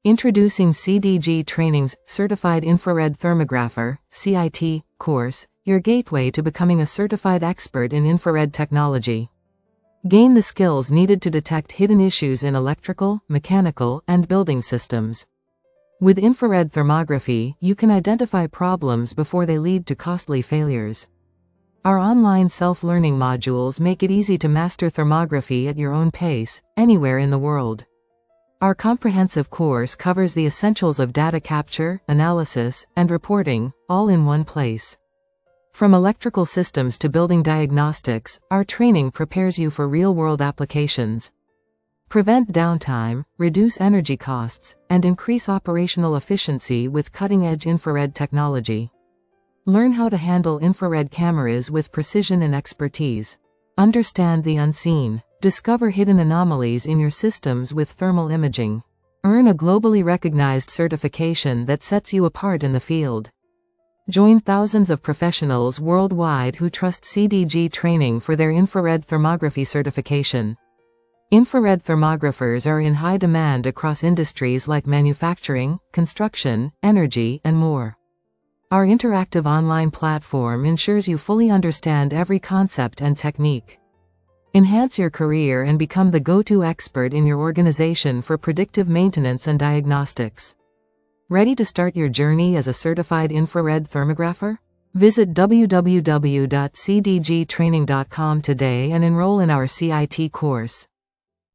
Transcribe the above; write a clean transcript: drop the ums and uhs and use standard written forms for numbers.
Introducing CDG Training's Certified Infrared Thermographer (CIT) course, your gateway to becoming a certified expert in infrared technology. Gain the skills needed to detect hidden issues in electrical, mechanical, and building systems. With infrared thermography, you can identify problems before they lead to costly failures. Our online self-learning modules make it easy to master thermography at your own pace, anywhere in the world. Our comprehensive course covers the essentials of data capture, analysis, and reporting, all in one place. From electrical systems to building diagnostics, our training prepares you for real-world applications. Prevent downtime, reduce energy costs, and increase operational efficiency with cutting-edge infrared technology. Learn how to handle infrared cameras with precision and expertise. Understand the unseen. Discover hidden anomalies in your systems with thermal imaging. Earn a globally recognized certification that sets you apart in the field. Join thousands of professionals worldwide who trust CDG Training for their infrared thermography certification. Infrared thermographers are in high demand across industries like manufacturing, construction, energy, and more. Our interactive online platform ensures you fully understand every concept and technique. Enhance your career and become the go-to expert in your organization for predictive maintenance and diagnostics. Ready to start your journey as a certified infrared thermographer? Visit www.cdgtraining.com today and enroll in our CIT course.